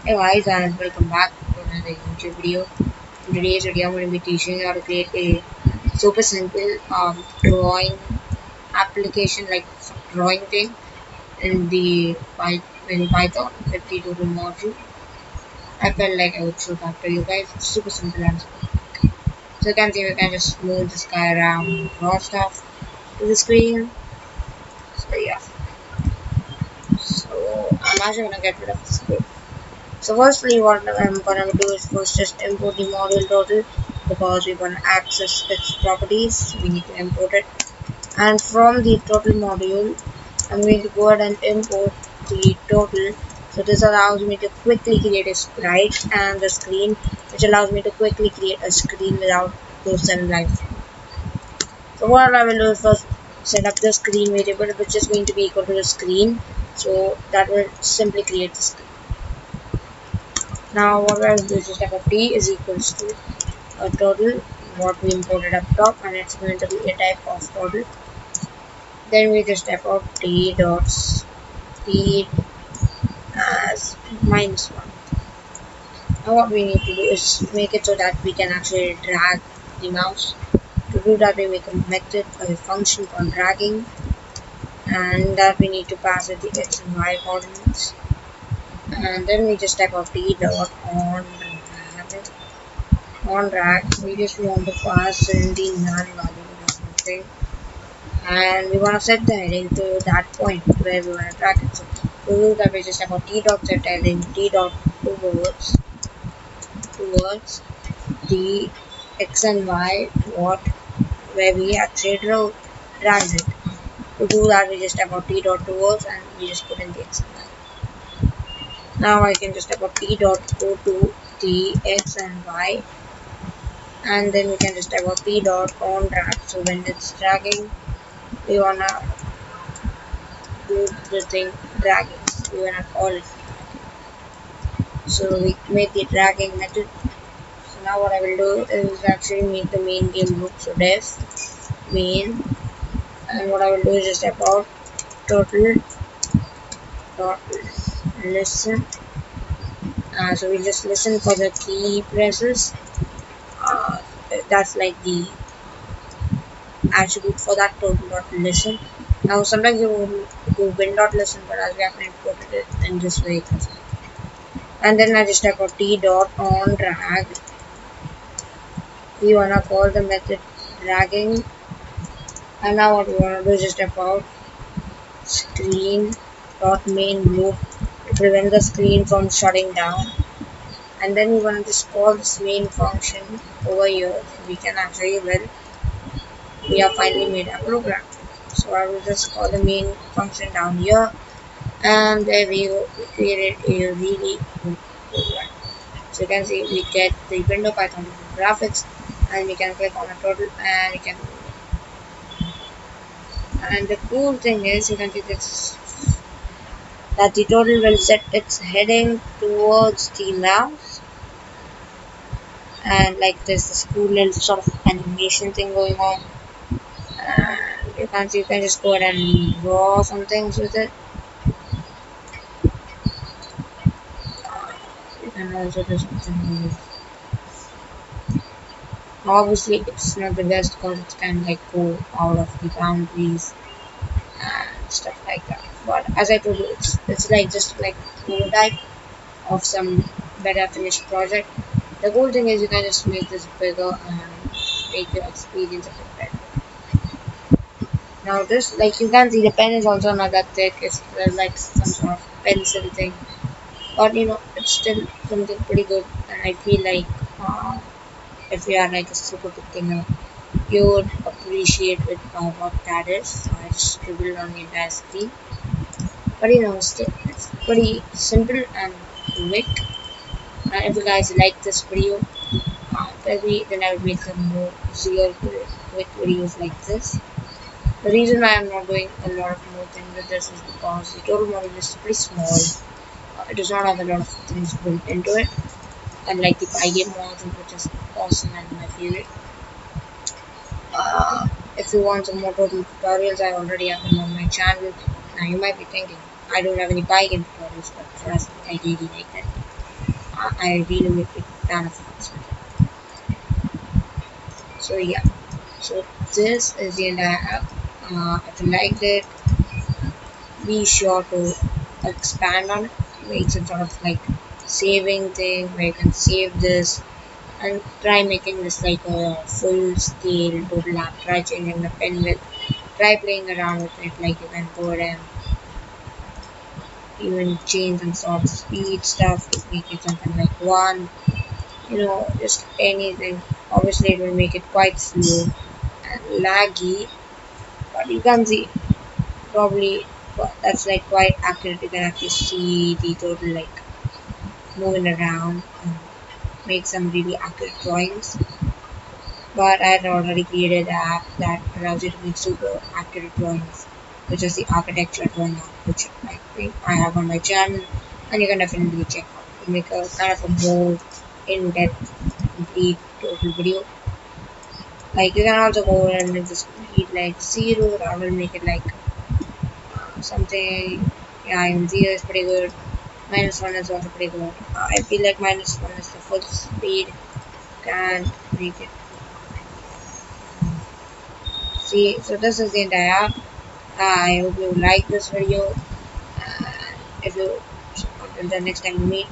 Hey guys, and welcome back to another YouTube video. In today's video, I'm going to be teaching you how to create a super simple drawing application, like drawing thing in in Python with the Doodle module. I felt like I would show that to you guys. It's super simple and super quick. So you can see we can just move this guy around, draw stuff to the screen. So yeah. So I'm actually gonna get rid of this code. So firstly, what I'm gonna do is first just import the module total because we want to access its properties. We need to import it, and from the total module, I'm going to go ahead and import the total. So this allows me to quickly create a sprite and the screen, which allows me to quickly create a screen without those live. So what I will do is first set up the screen variable, which is going to be equal to the screen. So that will simply create the screen. Now what I will do is just f t is equals to a total what we imported up top, and it's going to be a type of total. Then we just type out t dot speed as -1. Now what we need to do is make it so that we can actually drag the mouse. To do that, we make a method or a function called dragging, and that we need to pass it the x and y coordinates. And then we just type out t dot on drag. We just want to pass in the null value or something, and we want to set the heading to that point where we want to drag it. So to do that, we just have a t.setheading, t.towards the x and y what where we actually drag it. To do that, we just have a t.towards and we just put in the x and y. Now I can just have a t.goto the x and y, and then we can just have a t.ondrag. So when it's dragging, we wanna do the thing dragging. We wanna call it dragging. So we made the dragging method. So now what I will do is actually make the main game loop. So def main, and what I will do is just type out turtle.listen. So we just listen for the key presses. That's like the attribute for that turtle.listen. Now sometimes you will do win.listen, but as we have imported it in this way, and then I just type out t.ondrag. We wanna call the method dragging, and now what we wanna do is just type out screen.mainloop to prevent the screen from shutting down, and then we wanna just call this main function over here. So we can actually, well, we have finally made a program. So I will just call the main function down here, and there we go. We created a really good program. So you can see we get the window Python graphics, and we can click on a total, and we can. And the cool thing is, you can see this that the total will set its heading towards the mouse, and like there's this cool little sort of animation thing going on. And you can just go ahead and draw some things with it. You can also do something with it. Obviously, it's not the best because it can like go out of the boundaries and stuff like that. But as I told you, it's like just like a prototype of some better finished project. The cool thing is you can just make this bigger and make your experience a bit better. Now this, like you can see, the pen is also not that thick. It's like some sort of pencil thing, but it's still something pretty good. And I feel like if you are like a super beginner, you would appreciate it what that is. So I just scribbled on the entire screen. But still, it's pretty simple and quick. And if you guys like this video, maybe then I will make some more zero quick videos like this. The reason why I'm not doing a lot of more things with this is because the total model is pretty small. It does not have a lot of things built into it, unlike the Pygame module, which is awesome and my favorite. If you want some more total tutorials, I already have them on my channel. Now you might be thinking, I don't have any Pygame tutorials, but trust me, I really like that. I really make it ton of fun. So yeah, so this is the entire app. If you liked it, be sure to expand on it. Make some sort of like saving thing where you can save this and try making this like a full scale total app. Try changing the pen width. Try playing around with it. Like you can go and even change some sort of speed stuff to make it something like one. Just anything. Obviously, it will make it quite slow and laggy, but you can see probably that's like quite accurate. You can actually see the total like moving around and make some really accurate drawings. But I had already created an app that allows you to make super accurate drawings, which is the architecture drawing app, which I think I have on my channel, and you can definitely check out to make a kind of a more in-depth, complete, total video. Like you can also go and make the speed like zero. I will make it like something. Yeah, in zero is pretty good. Minus one is also pretty good. I feel like minus one is the full speed. Can make it. See, so this is the entire app. I hope you like this video. And if you until the next time we meet,